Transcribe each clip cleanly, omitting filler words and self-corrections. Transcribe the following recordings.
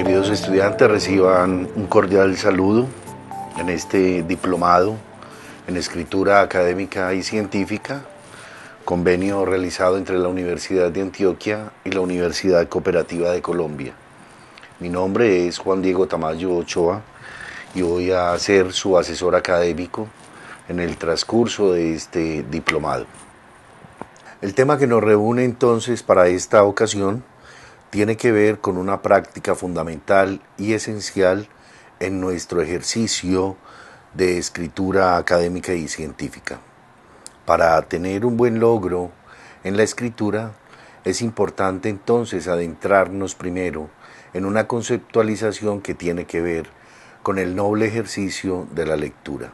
Queridos estudiantes, reciban un cordial saludo en este diplomado en escritura académica y científica, convenio realizado entre la Universidad de Antioquia y la Universidad Cooperativa de Colombia. Mi nombre es Juan Diego Tamayo Ochoa y voy a ser su asesor académico en el transcurso de este diplomado. El tema que nos reúne entonces para esta ocasión tiene que ver con una práctica fundamental y esencial en nuestro ejercicio de escritura académica y científica. Para tener un buen logro en la escritura, es importante entonces adentrarnos primero en una conceptualización que tiene que ver con el noble ejercicio de la lectura.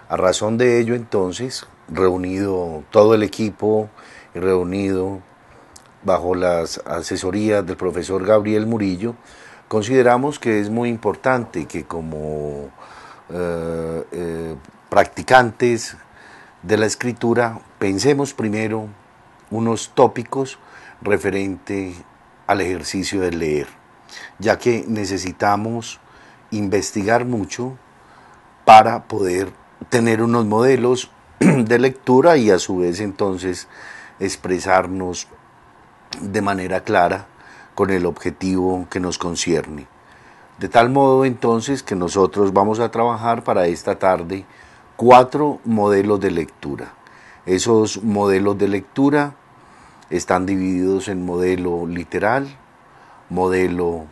A razón de ello, entonces, reunido todo el equipo y reunido bajo las asesorías del profesor Gabriel Murillo, consideramos que es muy importante que como practicantes de la escritura pensemos primero unos tópicos referente al ejercicio de leer, ya que necesitamos investigar mucho para poder tener unos modelos de lectura y a su vez entonces expresarnos de manera clara con el objetivo que nos concierne. De tal modo entonces que nosotros vamos a trabajar para esta tarde 4 modelos de lectura. Esos modelos de lectura están divididos en modelo literal, modelo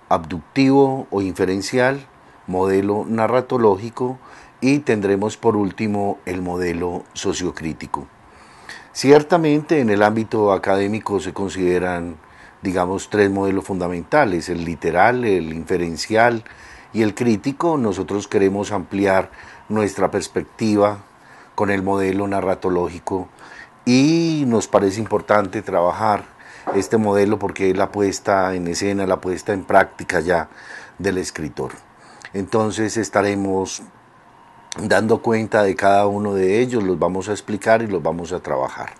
abductivo o inferencial, modelo narratológico y tendremos por último el modelo sociocrítico. Ciertamente en el ámbito académico se consideran, digamos, 3 modelos fundamentales, el literal, el inferencial y el crítico. Nosotros queremos ampliar nuestra perspectiva con el modelo narratológico y nos parece importante trabajar este modelo porque es la puesta en escena, la puesta en práctica ya del escritor. Entonces estaremos dando cuenta de cada uno de ellos, los vamos a explicar y los vamos a trabajar.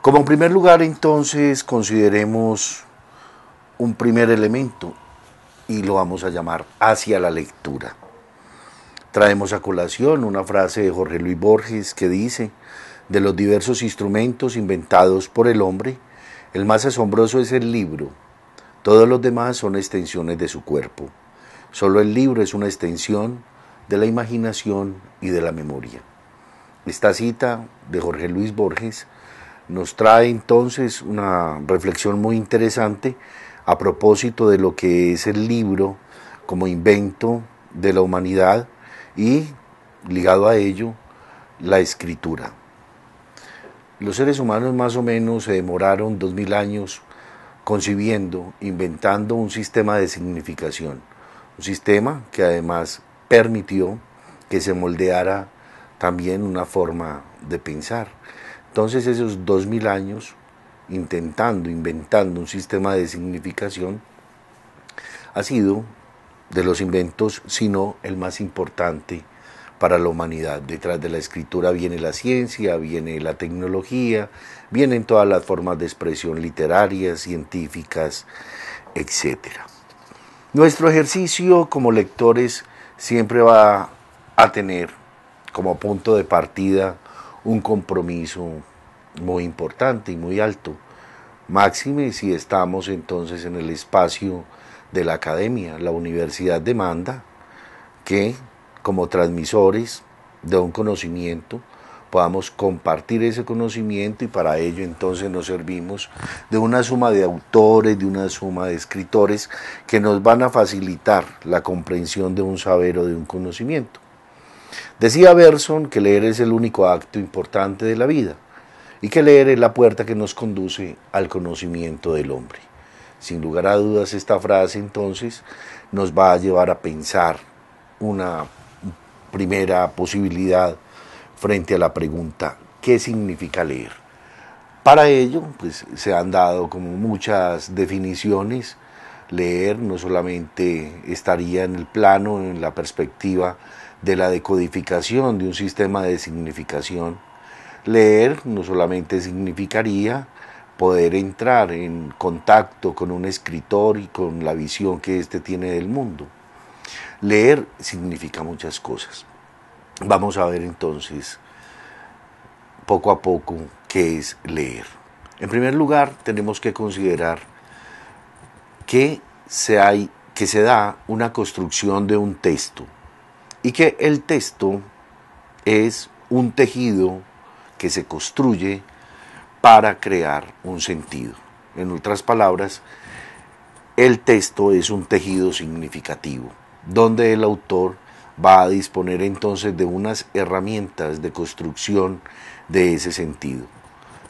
Como primer lugar, entonces, consideremos un primer elemento y lo vamos a llamar hacia la lectura. Traemos a colación una frase de Jorge Luis Borges que dice: de los diversos instrumentos inventados por el hombre, el más asombroso es el libro. Todos los demás son extensiones de su cuerpo. Solo el libro es una extensión de la imaginación y de la memoria. Esta cita de Jorge Luis Borges nos trae entonces una reflexión muy interesante a propósito de lo que es el libro como invento de la humanidad y, ligado a ello, la escritura. Los seres humanos más o menos se demoraron 2000 años concibiendo, inventando un sistema de significación, un sistema que además permitió que se moldeara también una forma de pensar. Entonces esos 2000 años inventando un sistema de significación ha sido de los inventos, sino el más importante para la humanidad. Detrás de la escritura viene la ciencia, viene la tecnología, vienen todas las formas de expresión literarias, científicas, etc. Nuestro ejercicio como lectores siempre va a tener como punto de partida un compromiso muy importante y muy alto, máxime si estamos entonces en el espacio de la academia. La universidad demanda que como transmisores de un conocimiento podamos compartir ese conocimiento y para ello entonces nos servimos de una suma de autores, de una suma de escritores que nos van a facilitar la comprensión de un saber o de un conocimiento. Decía Bergson que leer es el único acto importante de la vida y que leer es la puerta que nos conduce al conocimiento del hombre. Sin lugar a dudas, esta frase entonces nos va a llevar a pensar una primera posibilidad frente a la pregunta: ¿qué significa leer? Para ello, pues, se han dado como muchas definiciones. Leer no solamente estaría en el plano, en la perspectiva de la decodificación de un sistema de significación. Leer no solamente significaría poder entrar en contacto con un escritor y con la visión que éste tiene del mundo. Leer significa muchas cosas. Vamos a ver entonces, poco a poco, qué es leer. En primer lugar, tenemos que considerar que se da una construcción de un texto y que el texto es un tejido que se construye para crear un sentido. En otras palabras, el texto es un tejido significativo, donde el autor va a disponer entonces de unas herramientas de construcción de ese sentido.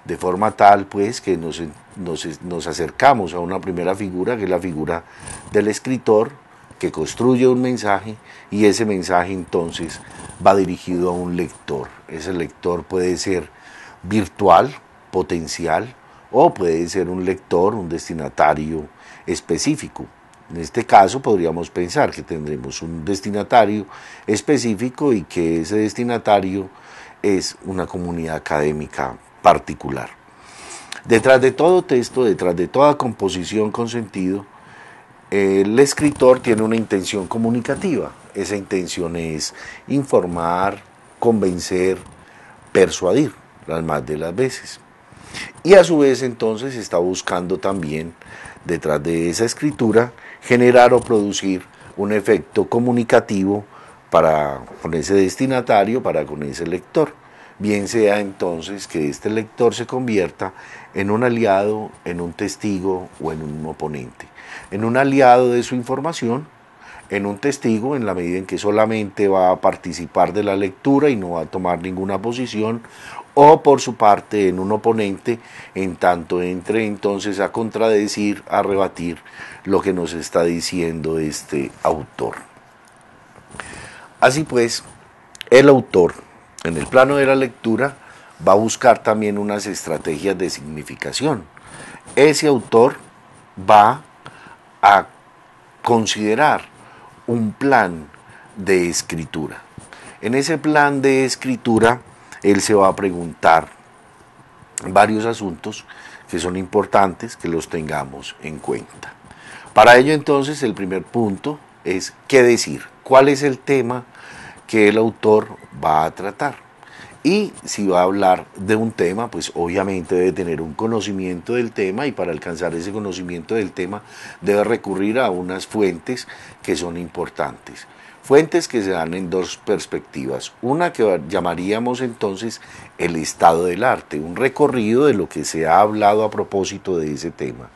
De forma tal, pues, que nos acercamos a una primera figura, que es la figura del escritor, que construye un mensaje, y ese mensaje entonces va dirigido a un lector. Ese lector puede ser virtual, potencial, o puede ser un lector, un destinatario específico. En este caso podríamos pensar que tendremos un destinatario específico y que ese destinatario es una comunidad académica particular. Detrás de todo texto, detrás de toda composición con sentido, el escritor tiene una intención comunicativa. Esa intención es informar, convencer, persuadir, las más de las veces. Y a su vez entonces está buscando también, detrás de esa escritura, generar o producir un efecto comunicativo con ese destinatario, para con ese lector. Bien sea entonces que este lector se convierta en un aliado, en un testigo o en un oponente. En un aliado de su información, en un testigo en la medida en que solamente va a participar de la lectura y no va a tomar ninguna posición, o por su parte en un oponente, en tanto entre entonces a contradecir, a rebatir lo que nos está diciendo este autor. Así pues, el autor, en el plano de la lectura, va a buscar también unas estrategias de significación. Ese autor va a considerar un plan de escritura. En ese plan de escritura, él se va a preguntar varios asuntos que son importantes que los tengamos en cuenta. Para ello entonces el primer punto es qué decir, cuál es el tema que el autor va a tratar. Y si va a hablar de un tema, pues obviamente debe tener un conocimiento del tema, y para alcanzar ese conocimiento del tema debe recurrir a unas fuentes que son importantes. Fuentes que se dan en dos perspectivas. Una que llamaríamos entonces el estado del arte, un recorrido de lo que se ha hablado a propósito de ese tema.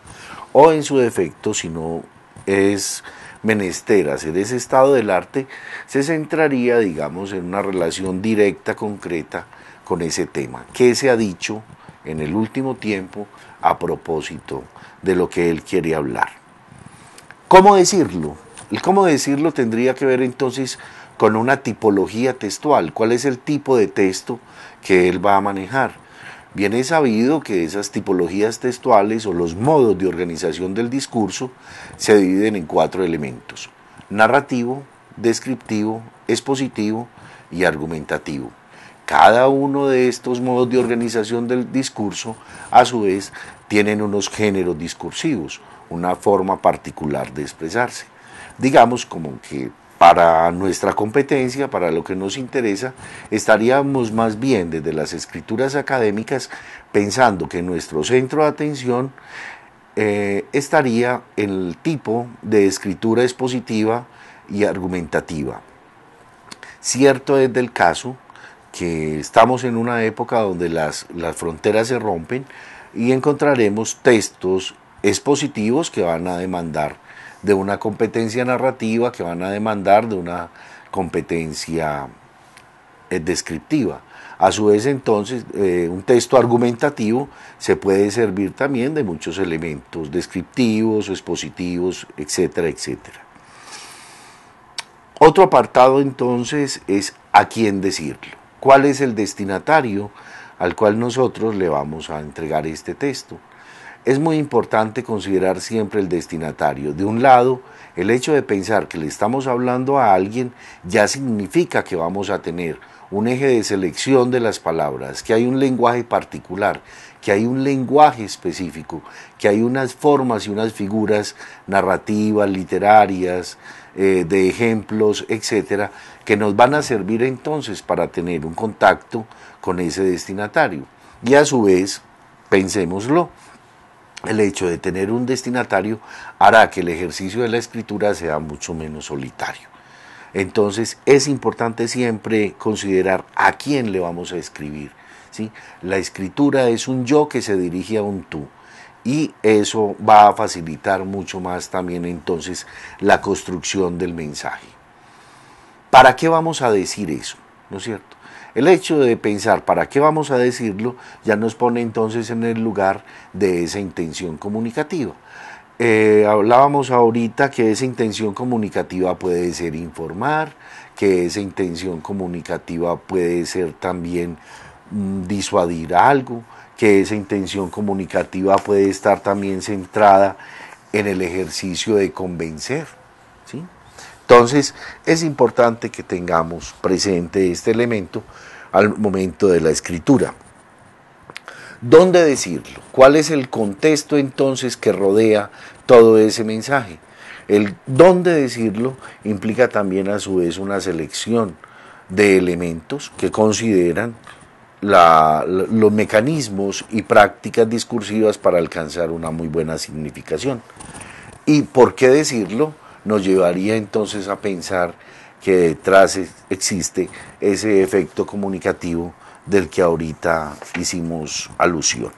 O en su defecto, si no es menester hacer ese estado del arte, se centraría, digamos, en una relación directa, concreta con ese tema. ¿Qué se ha dicho en el último tiempo a propósito de lo que él quiere hablar? ¿Cómo decirlo? El cómo decirlo tendría que ver entonces con una tipología textual. ¿Cuál es el tipo de texto que él va a manejar? Bien es sabido que esas tipologías textuales o los modos de organización del discurso se dividen en 4 elementos: narrativo, descriptivo, expositivo y argumentativo. Cada uno de estos modos de organización del discurso, a su vez, tienen unos géneros discursivos, una forma particular de expresarse. Digamos como que para nuestra competencia, para lo que nos interesa, estaríamos más bien desde las escrituras académicas pensando que nuestro centro de atención estaría en el tipo de escritura expositiva y argumentativa. Cierto es del caso que estamos en una época donde las fronteras se rompen y encontraremos textos expositivos que van a demandar de una competencia narrativa, que van a demandar de una competencia descriptiva. A su vez entonces un texto argumentativo se puede servir también de muchos elementos descriptivos, expositivos, etcétera, etcétera. Otro apartado entonces es a quién decirlo. ¿Cuál es el destinatario al cual nosotros le vamos a entregar este texto? Es muy importante considerar siempre el destinatario. De un lado, el hecho de pensar que le estamos hablando a alguien ya significa que vamos a tener un eje de selección de las palabras, que hay un lenguaje particular, que hay un lenguaje específico, que hay unas formas y unas figuras narrativas, literarias, de ejemplos, etcétera, que nos van a servir entonces para tener un contacto con ese destinatario. Y a su vez, pensémoslo, el hecho de tener un destinatario hará que el ejercicio de la escritura sea mucho menos solitario. Entonces es importante siempre considerar a quién le vamos a escribir, ¿sí? La escritura es un yo que se dirige a un tú, y eso va a facilitar mucho más también entonces la construcción del mensaje. ¿Para qué vamos a decir eso? ¿No es cierto? El hecho de pensar para qué vamos a decirlo ya nos pone entonces en el lugar de esa intención comunicativa. Hablábamos ahorita que esa intención comunicativa puede ser informar, que esa intención comunicativa puede ser también disuadir algo, que esa intención comunicativa puede estar también centrada en el ejercicio de convencer, ¿sí? Entonces es importante que tengamos presente este elemento al momento de la escritura. ¿Dónde decirlo? ¿Cuál es el contexto entonces que rodea todo ese mensaje? El dónde decirlo implica también a su vez una selección de elementos que consideran los mecanismos y prácticas discursivas para alcanzar una muy buena significación. ¿Y por qué decirlo? Nos llevaría entonces a pensar que detrás existe ese efecto comunicativo del que ahorita hicimos alusión.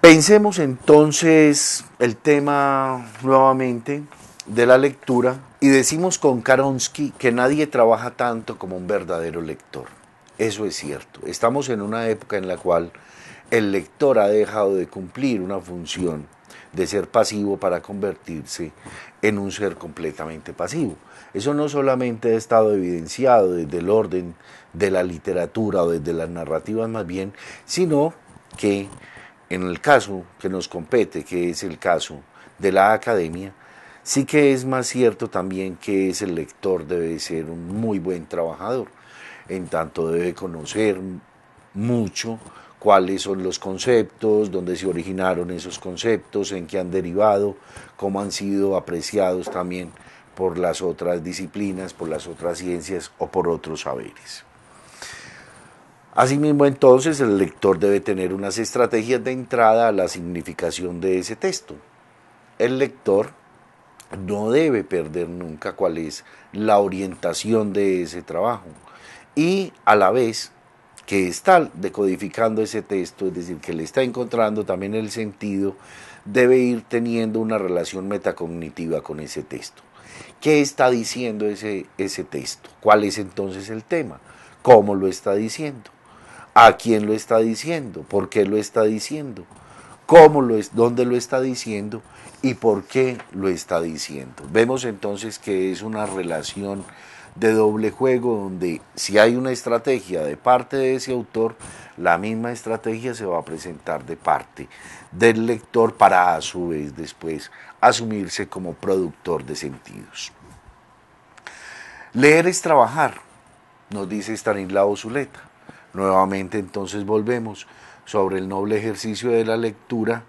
Pensemos entonces el tema nuevamente de la lectura y decimos con Karonsky que nadie trabaja tanto como un verdadero lector. Eso es cierto. Estamos en una época en la cual el lector ha dejado de cumplir una función de ser pasivo para convertirse en un ser completamente pasivo. Eso no solamente ha estado evidenciado desde el orden de la literatura o desde las narrativas más bien, sino que en el caso que nos compete, que es el caso de la academia, sí que es más cierto también que el lector debe ser un muy buen trabajador, en tanto debe conocer mucho cuáles son los conceptos, dónde se originaron esos conceptos, en qué han derivado, cómo han sido apreciados también por las otras disciplinas, por las otras ciencias o por otros saberes. Asimismo, entonces, el lector debe tener unas estrategias de entrada a la significación de ese texto. El lector no debe perder nunca cuál es la orientación de ese trabajo y a la vez que está decodificando ese texto, es decir, que le está encontrando también el sentido, debe ir teniendo una relación metacognitiva con ese texto. ¿Qué está diciendo ese texto? ¿Cuál es entonces el tema? ¿Cómo lo está diciendo? ¿A quién lo está diciendo? ¿Por qué lo está diciendo? ¿Dónde lo está diciendo? ¿Y por qué lo está diciendo? Vemos entonces que es una relación de doble juego donde si hay una estrategia de parte de ese autor, la misma estrategia se va a presentar de parte del lector para a su vez después asumirse como productor de sentidos. Leer es trabajar, nos dice Stanislao Zuleta. Nuevamente entonces volvemos sobre el noble ejercicio de la lectura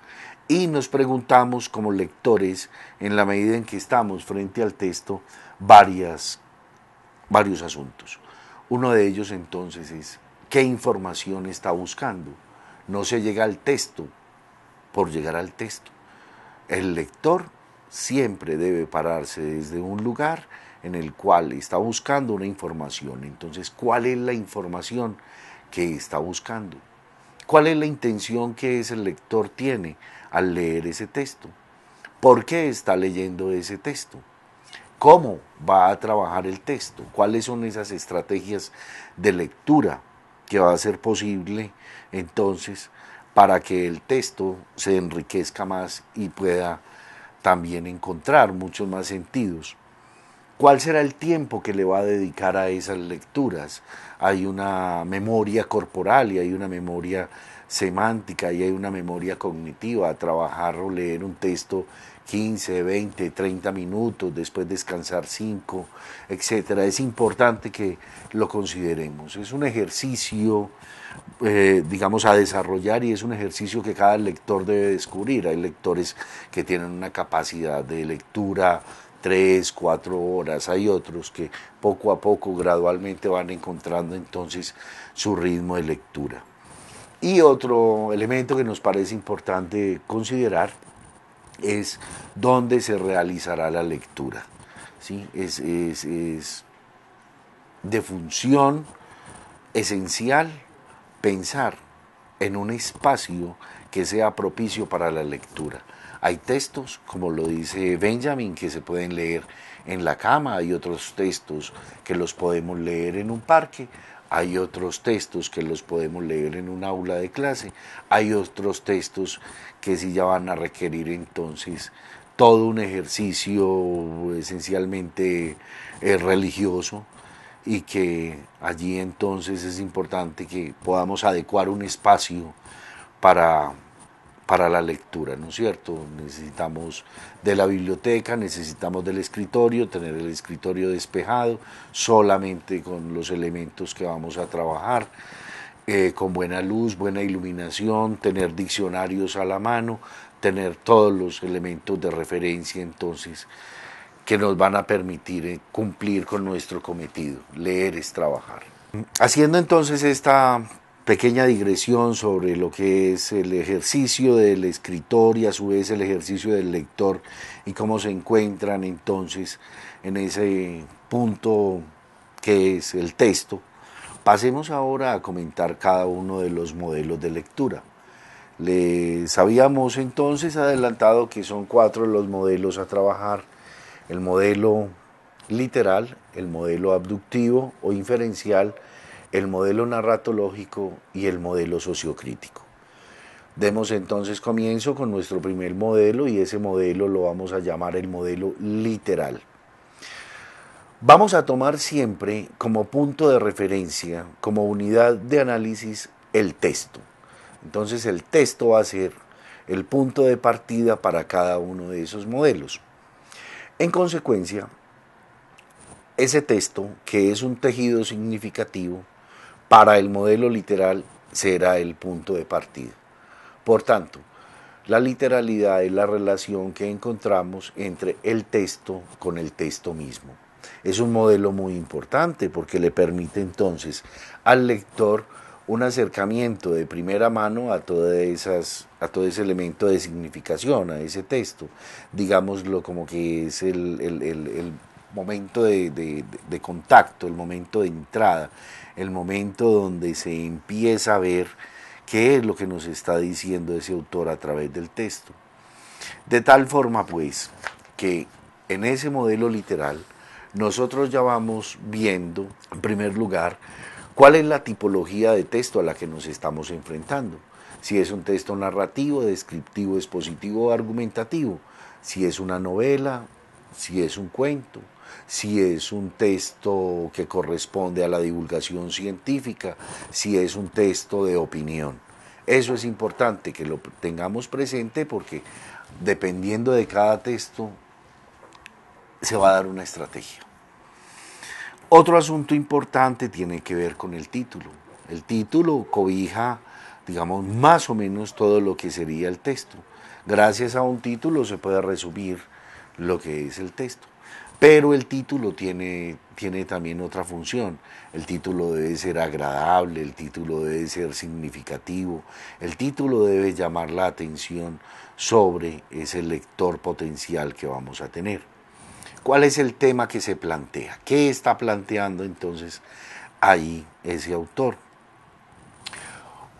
y nos preguntamos como lectores, en la medida en que estamos frente al texto, varios asuntos. Uno de ellos entonces es qué información está buscando. No se llega al texto por llegar al texto. El lector siempre debe pararse desde un lugar en el cual está buscando una información. Entonces, ¿cuál es la información que está buscando? ¿Cuál es la intención que ese lector tiene al leer ese texto? ¿Por qué está leyendo ese texto? ¿Cómo va a trabajar el texto? ¿Cuáles son esas estrategias de lectura que va a ser posible entonces para que el texto se enriquezca más y pueda también encontrar muchos más sentidos? ¿Cuál será el tiempo que le va a dedicar a esas lecturas? Hay una memoria corporal y hay una memoria semántica y hay una memoria cognitiva. Trabajar o leer un texto 15, 20, 30 minutos, después descansar 5, etcétera. Es importante que lo consideremos. Es un ejercicio, digamos, a desarrollar, y es un ejercicio que cada lector debe descubrir. Hay lectores que tienen una capacidad de lectura 3, 4 horas, hay otros que poco a poco, gradualmente van encontrando entonces su ritmo de lectura. Y otro elemento que nos parece importante considerar es dónde se realizará la lectura. ¿Sí? Es de función esencial pensar en un espacio que sea propicio para la lectura. Hay textos, como lo dice Benjamin, que se pueden leer en la cama, hay otros textos que los podemos leer en un parque, hay otros textos que los podemos leer en un aula de clase, hay otros textos que sí ya van a requerir entonces todo un ejercicio esencialmente religioso, y que allí entonces es importante que podamos adecuar un espacio para, para la lectura, ¿no es cierto? Necesitamos de la biblioteca, necesitamos del escritorio, tener el escritorio despejado, solamente con los elementos que vamos a trabajar, con buena luz, buena iluminación, tener diccionarios a la mano, tener todos los elementos de referencia entonces que nos van a permitir cumplir con nuestro cometido. Leer es trabajar. Haciendo entonces esta pequeña digresión sobre lo que es el ejercicio del escritor y a su vez el ejercicio del lector y cómo se encuentran entonces en ese punto que es el texto, pasemos ahora a comentar cada uno de los modelos de lectura. Les habíamos entonces adelantado que son 4 los modelos a trabajar: el modelo literal, el modelo abductivo o inferencial, el modelo narratológico y el modelo sociocrítico. Demos entonces comienzo con nuestro primer modelo, y ese modelo lo vamos a llamar el modelo literal. Vamos a tomar siempre como punto de referencia, como unidad de análisis, el texto. Entonces el texto va a ser el punto de partida para cada uno de esos modelos. En consecuencia, ese texto, que es un tejido significativo, para el modelo literal será el punto de partida. Por tanto, la literalidad es la relación que encontramos entre el texto con el texto mismo. Es un modelo muy importante porque le permite entonces al lector un acercamiento de primera mano a todo ese elemento de significación, a ese texto, digámoslo como que es el momento de contacto, el momento de entrada, el momento donde se empieza a ver qué es lo que nos está diciendo ese autor a través del texto. De tal forma pues que en ese modelo literal nosotros ya vamos viendo, en primer lugar, cuál es la tipología de texto a la que nos estamos enfrentando. Si es un texto narrativo, descriptivo, expositivo o argumentativo, si es una novela, si es un cuento, si es un texto que corresponde a la divulgación científica, si es un texto de opinión. Eso es importante que lo tengamos presente porque dependiendo de cada texto se va a dar una estrategia. Otro asunto importante tiene que ver con el título. El título cobija, digamos, más o menos todo lo que sería el texto. Gracias a un título se puede resumir lo que es el texto. Pero el título tiene también otra función. El título debe ser agradable, el título debe ser significativo, el título debe llamar la atención sobre ese lector potencial que vamos a tener. ¿Cuál es el tema que se plantea? ¿Qué está planteando entonces ahí ese autor?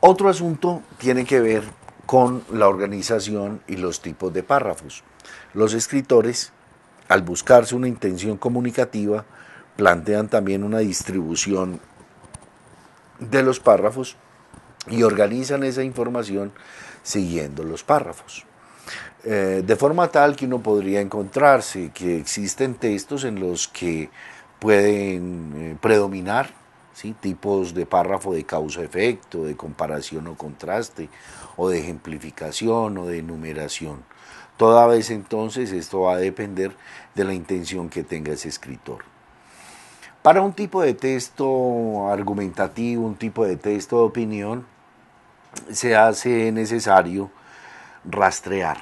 Otro asunto tiene que ver con la organización y los tipos de párrafos. Los escritores, al buscarse una intención comunicativa, plantean también una distribución de los párrafos y organizan esa información siguiendo los párrafos. de forma tal que uno podría encontrarse que existen textos en los que pueden predominar, ¿sí?, tipos de párrafo de causa-efecto, de comparación o contraste, o de ejemplificación o de enumeración. Toda vez entonces esto va a depender de la intención que tenga ese escritor. Para un tipo de texto argumentativo, un tipo de texto de opinión, se hace necesario rastrear,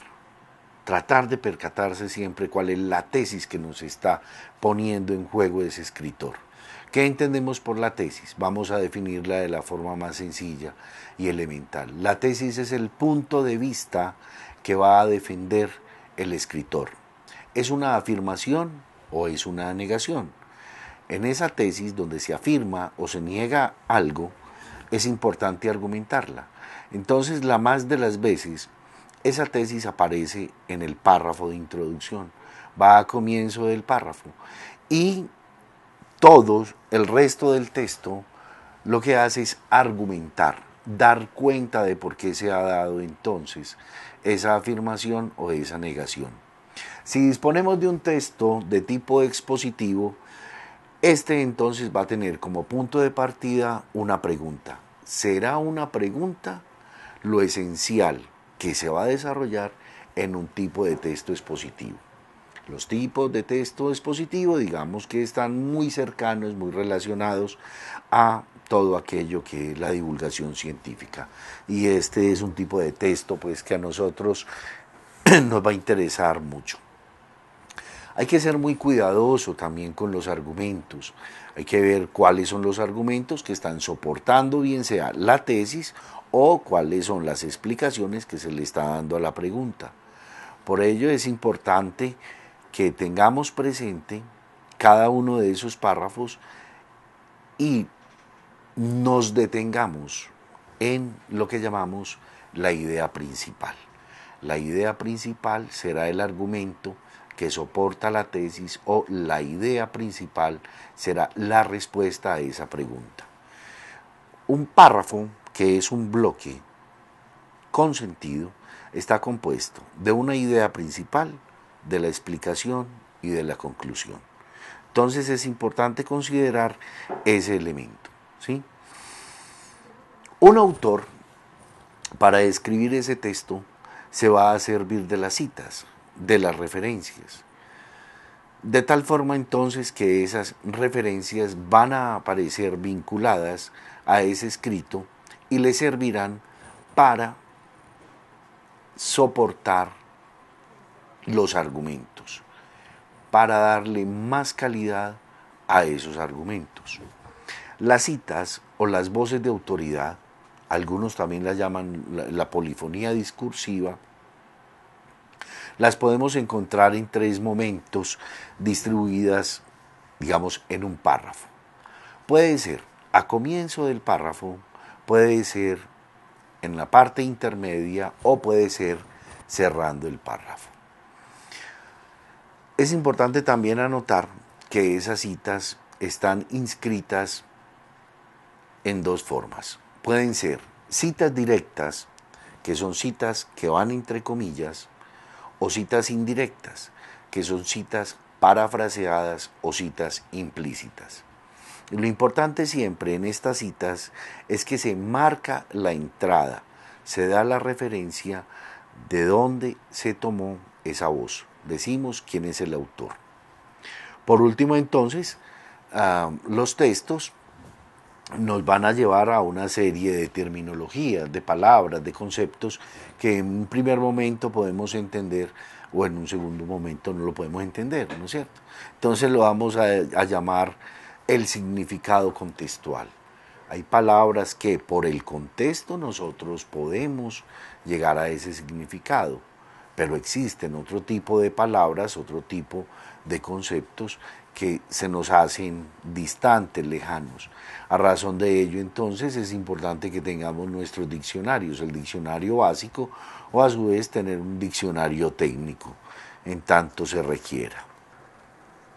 tratar de percatarse siempre cuál es la tesis que nos está poniendo en juego ese escritor. ¿Qué entendemos por la tesis? Vamos a definirla de la forma más sencilla y elemental. La tesis es el punto de vista que va a defender el escritor. ¿Es una afirmación o es una negación? En esa tesis donde se afirma o se niega algo, es importante argumentarla. Entonces, la más de las veces, esa tesis aparece en el párrafo de introducción, va a comienzo del párrafo, y todo el resto del texto lo que hace es argumentar, dar cuenta de por qué se ha dado entonces esa afirmación o esa negación. Si disponemos de un texto de tipo expositivo, este entonces va a tener como punto de partida una pregunta. ¿Será una pregunta lo esencial que se va a desarrollar en un tipo de texto expositivo? Los tipos de texto expositivo, digamos que están muy cercanos, muy relacionados a todo aquello que es la divulgación científica. Y este es un tipo de texto pues que a nosotros nos va a interesar mucho. Hay que ser muy cuidadoso también con los argumentos. Hay que ver cuáles son los argumentos que están soportando bien sea la tesis o cuáles son las explicaciones que se le está dando a la pregunta. Por ello es importante que tengamos presente cada uno de esos párrafos y nos detengamos en lo que llamamos la idea principal. La idea principal será el argumento que soporta la tesis o la idea principal será la respuesta a esa pregunta. Un párrafo, que es un bloque con sentido, está compuesto de una idea principal, de la explicación y de la conclusión. Entonces es importante considerar ese elemento, ¿sí? Un autor, para escribir ese texto, se va a servir de las citas, de las referencias. De tal forma entonces que esas referencias van a aparecer vinculadas a ese escrito y le servirán para soportar los argumentos, para darle más calidad a esos argumentos. Las citas o las voces de autoridad, algunos también las llaman la polifonía discursiva, las podemos encontrar en tres momentos distribuidas, digamos, en un párrafo. Puede ser a comienzo del párrafo, puede ser en la parte intermedia o puede ser cerrando el párrafo. Es importante también anotar que esas citas están inscritas en dos formas. Pueden ser citas directas, que son citas que van entre comillas, o citas indirectas, que son citas parafraseadas o citas implícitas. Lo importante siempre en estas citas es que se marca la entrada, se da la referencia de dónde se tomó esa voz. Decimos quién es el autor. Por último, entonces, los textos nos van a llevar a una serie de terminologías, de palabras, de conceptos que en un primer momento podemos entender o en un segundo momento no lo podemos entender, ¿no es cierto? Entonces lo vamos a llamar el significado contextual. Hay palabras que por el contexto nosotros podemos llegar a ese significado, pero existen otro tipo de palabras, otro tipo de conceptos que se nos hacen distantes, lejanos. A razón de ello, entonces, es importante que tengamos nuestros diccionarios, el diccionario básico o a su vez tener un diccionario técnico, en tanto se requiera.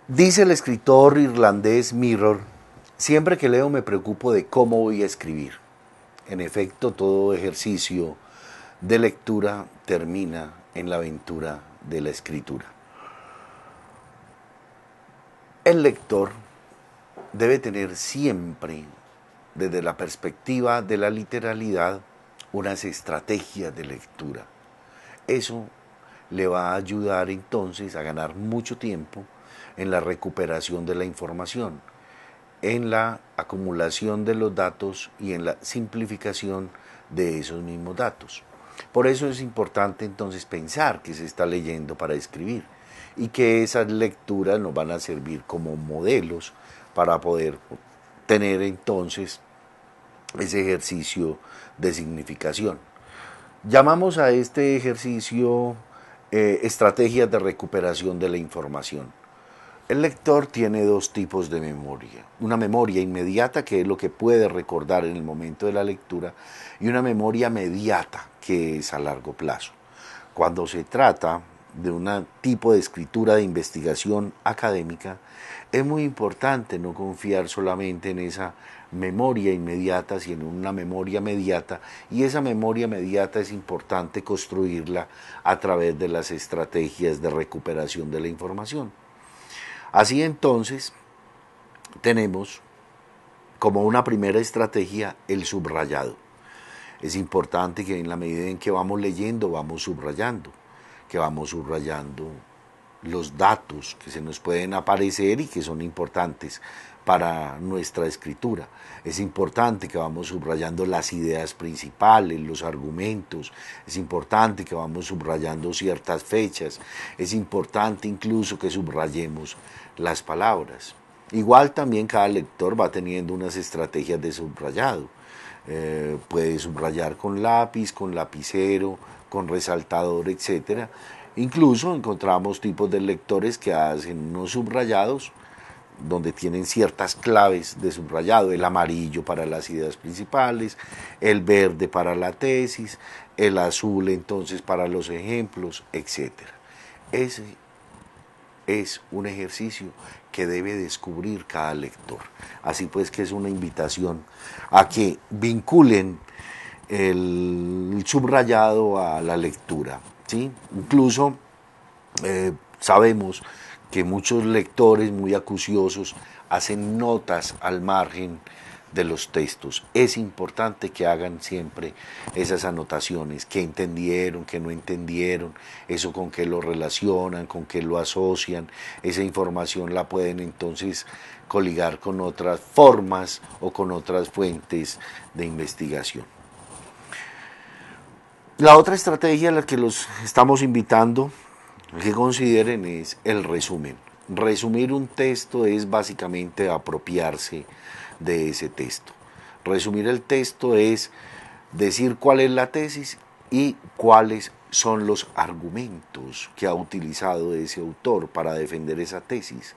Dice el escritor irlandés Mirror, siempre que leo me preocupo de cómo voy a escribir. En efecto, todo ejercicio de lectura termina en la aventura de la escritura. El lector debe tener siempre, desde la perspectiva de la literalidad, unas estrategias de lectura. Eso le va a ayudar entonces a ganar mucho tiempo en la recuperación de la información, en la acumulación de los datos y en la simplificación de esos mismos datos. Por eso es importante entonces pensar que se está leyendo para escribir y que esas lecturas nos van a servir como modelos para poder tener entonces ese ejercicio de significación. Llamamos a este ejercicio estrategias de recuperación de la información. El lector tiene dos tipos de memoria. Una memoria inmediata, que es lo que puede recordar en el momento de la lectura, y una memoria mediata, que es a largo plazo. Cuando se trata de un tipo de escritura de investigación académica, es muy importante no confiar solamente en esa memoria inmediata, sino en una memoria mediata, y esa memoria mediata es importante construirla a través de las estrategias de recuperación de la información. Así entonces, tenemos como una primera estrategia el subrayado. Es importante que en la medida en que vamos leyendo, vamos subrayando los datos que se nos pueden aparecer y que son importantes para nuestra escritura. Es importante que vamos subrayando las ideas principales, los argumentos, es importante que vamos subrayando ciertas fechas, es importante incluso que subrayemos las palabras. Igual también cada lector va teniendo unas estrategias de subrayado. Puede subrayar con lápiz, con lapicero, con resaltador, etcétera. Incluso encontramos tipos de lectores que hacen unos subrayados donde tienen ciertas claves de subrayado, el amarillo para las ideas principales, el verde para la tesis, el azul entonces para los ejemplos, etcétera. Ese es un ejercicio que debe descubrir cada lector. Así pues que es una invitación a que vinculen el subrayado a la lectura, ¿sí? Incluso sabemos que muchos lectores muy acuciosos hacen notas al margen de los textos. Es importante que hagan siempre esas anotaciones, qué entendieron, qué no entendieron, eso con qué lo relacionan, con qué lo asocian. Esa información la pueden entonces coligar con otras formas o con otras fuentes de investigación. La otra estrategia a la que los estamos invitando a que consideren es el resumen. Resumir un texto es básicamente apropiarse de ese texto. Resumir el texto es decir cuál es la tesis y cuáles son los argumentos que ha utilizado ese autor para defender esa tesis.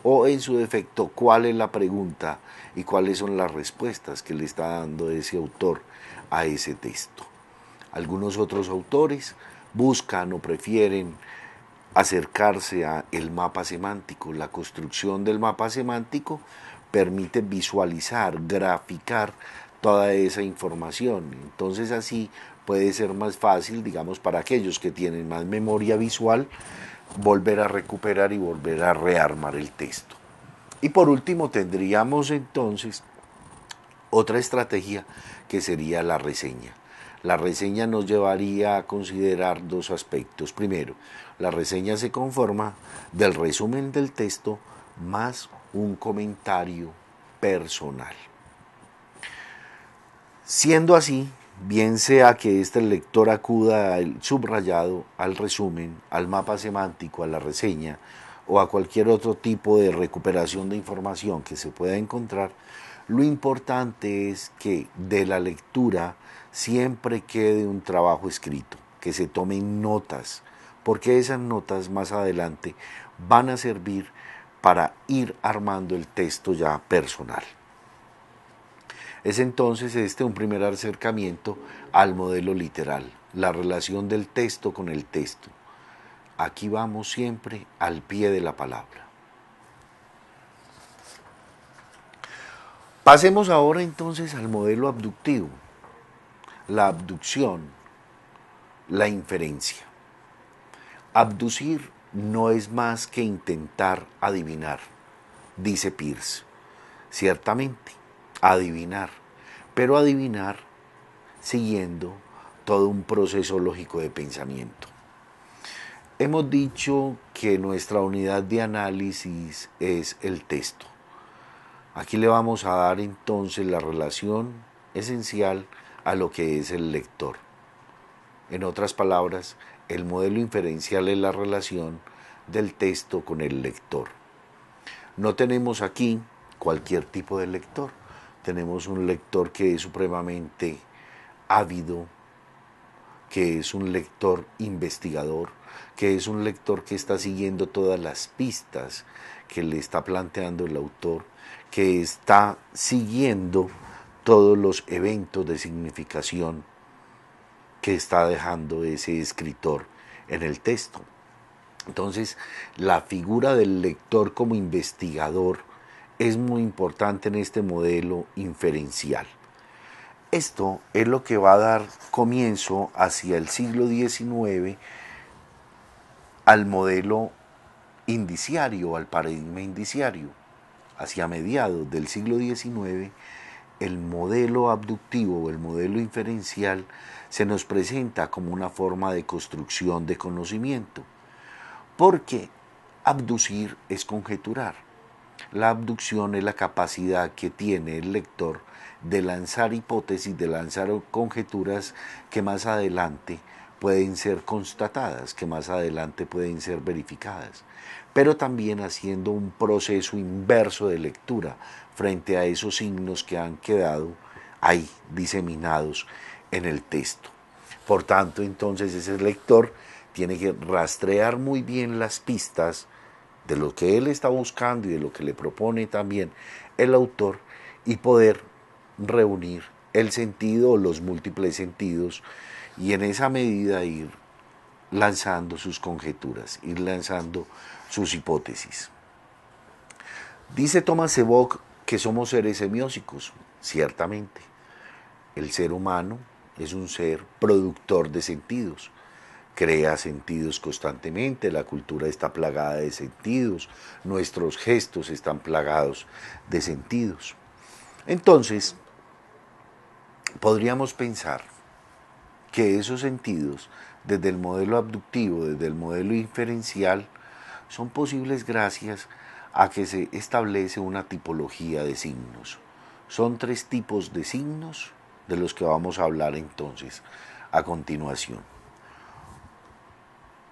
O en su defecto, cuál es la pregunta y cuáles son las respuestas que le está dando ese autor a ese texto. Algunos otros autores buscan o prefieren acercarse a el mapa semántico. La construcción del mapa semántico permite visualizar, graficar toda esa información. Entonces así puede ser más fácil, digamos, para aquellos que tienen más memoria visual, volver a recuperar y volver a rearmar el texto. Y por último tendríamos entonces otra estrategia que sería la reseña. La reseña nos llevaría a considerar dos aspectos. Primero, la reseña se conforma del resumen del texto más un comentario personal. Siendo así, bien sea que este lector acuda al subrayado, al resumen, al mapa semántico, a la reseña o a cualquier otro tipo de recuperación de información que se pueda encontrar, lo importante es que de la lectura siempre quede un trabajo escrito, que se tomen notas, porque esas notas más adelante van a servir para ir armando el texto ya personal. Es entonces un primer acercamiento al modelo literal, la relación del texto con el texto. Aquí vamos siempre al pie de la palabra. Pasemos ahora entonces al modelo abductivo, la abducción, la inferencia. Abducir no es más que intentar adivinar, dice Peirce. Ciertamente, adivinar, pero adivinar siguiendo todo un proceso lógico de pensamiento. Hemos dicho que nuestra unidad de análisis es el texto. Aquí le vamos a dar entonces la relación esencial a lo que es el lector. En otras palabras, el modelo inferencial es la relación del texto con el lector. No tenemos aquí cualquier tipo de lector. Tenemos un lector que es supremamente ávido, que es un lector investigador, que es un lector que está siguiendo todas las pistas que le está planteando el autor, que está siguiendo todos los eventos de significación que está dejando ese escritor en el texto. Entonces, la figura del lector como investigador es muy importante en este modelo inferencial. Esto es lo que va a dar comienzo hacia el siglo XIX al modelo indiciario, al paradigma indiciario. Hacia mediados del siglo XIX, el modelo abductivo o el modelo inferencial se nos presenta como una forma de construcción de conocimiento, porque abducir es conjeturar. La abducción es la capacidad que tiene el lector de lanzar hipótesis, de lanzar conjeturas que más adelante pueden ser constatadas, que más adelante pueden ser verificadas, pero también haciendo un proceso inverso de lectura frente a esos signos que han quedado ahí diseminados en el texto. Por tanto, entonces ese lector tiene que rastrear muy bien las pistas de lo que él está buscando y de lo que le propone también el autor y poder reunir el sentido o los múltiples sentidos y en esa medida ir lanzando sus conjeturas, ir lanzando sus hipótesis. Dice Thomas Sebeok que somos seres semióticos, ciertamente. El ser humano es un ser productor de sentidos, crea sentidos constantemente, la cultura está plagada de sentidos, nuestros gestos están plagados de sentidos. Entonces, podríamos pensar que esos sentidos, desde el modelo abductivo, desde el modelo inferencial, son posibles gracias a que se establece una tipología de signos. Son 3 tipos de signos de los que vamos a hablar entonces a continuación.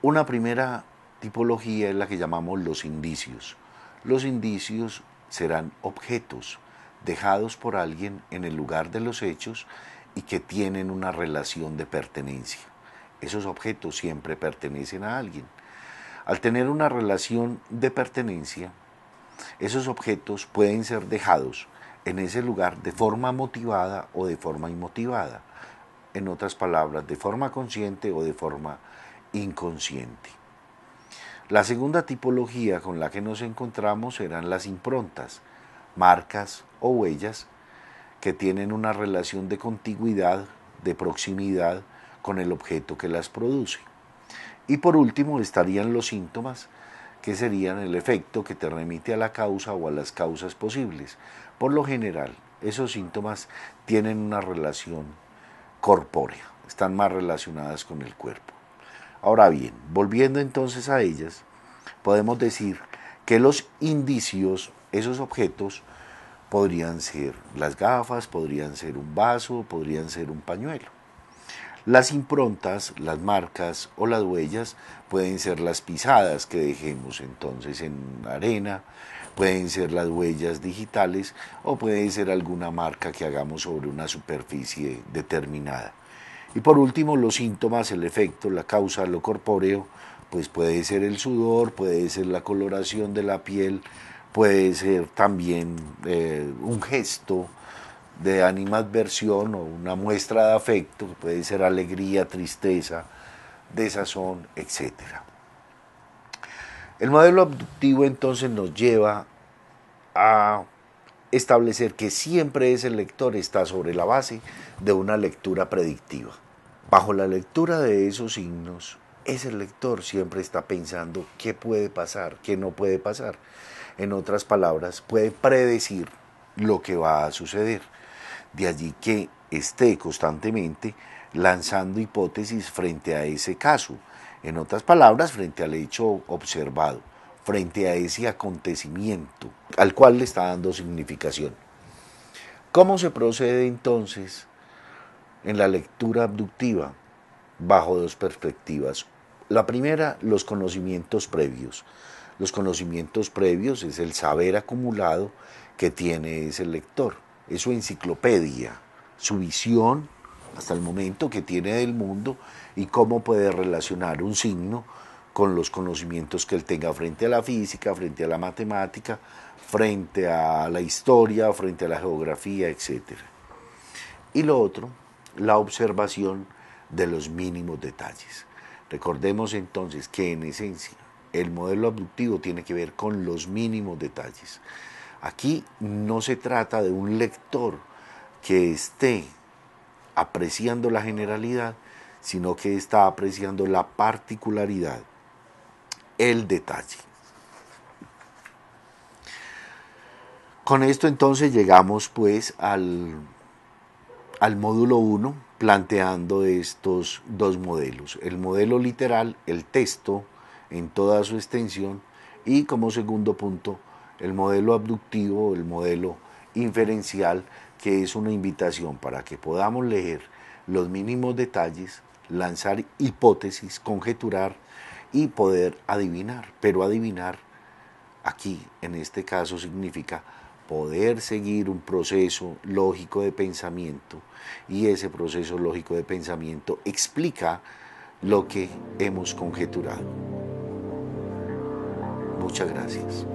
Una primera tipología es la que llamamos los indicios. Los indicios serán objetos dejados por alguien en el lugar de los hechos y que tienen una relación de pertenencia. Esos objetos siempre pertenecen a alguien. Al tener una relación de pertenencia, esos objetos pueden ser dejados en ese lugar de forma motivada o de forma inmotivada. En otras palabras, de forma consciente o de forma inconsciente. La segunda tipología con la que nos encontramos serán las improntas, marcas o huellas que tienen una relación de contigüidad, de proximidad con el objeto que las produce. Y por último estarían los síntomas, que serían el efecto que te remite a la causa o a las causas posibles. Por lo general, esos síntomas tienen una relación corpórea, están más relacionadas con el cuerpo. Ahora bien, volviendo entonces a ellas, podemos decir que los indicios, esos objetos, podrían ser las gafas, podrían ser un vaso, podrían ser un pañuelo. Las improntas, las marcas o las huellas pueden ser las pisadas que dejemos entonces en arena, pueden ser las huellas digitales o puede ser alguna marca que hagamos sobre una superficie determinada. Y por último, los síntomas, el efecto, la causa, lo corpóreo, pues puede ser el sudor, puede ser la coloración de la piel, puede ser también un gesto de animadversión o una muestra de afecto, puede ser alegría, tristeza, desazón, etc. El modelo abductivo entonces nos lleva a establecer que siempre ese lector está sobre la base de una lectura predictiva. Bajo la lectura de esos signos, ese lector siempre está pensando qué puede pasar, qué no puede pasar. En otras palabras, puede predecir lo que va a suceder. De allí que esté constantemente lanzando hipótesis frente a ese caso. En otras palabras, frente al hecho observado, frente a ese acontecimiento al cual le está dando significación. ¿Cómo se procede entonces en la lectura abductiva? Bajo dos perspectivas. La primera, los conocimientos previos. Los conocimientos previos es el saber acumulado que tiene ese lector, es su enciclopedia, su visión hasta el momento que tiene del mundo y cómo puede relacionar un signo con los conocimientos que él tenga frente a la física, frente a la matemática, frente a la historia, frente a la geografía, etc. Y lo otro, la observación de los mínimos detalles. Recordemos entonces que en esencia el modelo abductivo tiene que ver con los mínimos detalles. Aquí no se trata de un lector que esté apreciando la generalidad, sino que está apreciando la particularidad, el detalle. Con esto entonces llegamos pues al módulo 1, planteando estos dos modelos, el modelo literal, el texto en toda su extensión, y como segundo punto, el modelo abductivo, el modelo inferencial, que es una invitación para que podamos leer los mínimos detalles, lanzar hipótesis, conjeturar y poder adivinar, pero adivinar aquí en este caso significa poder seguir un proceso lógico de pensamiento, y ese proceso lógico de pensamiento explica lo que hemos conjeturado. Muchas gracias.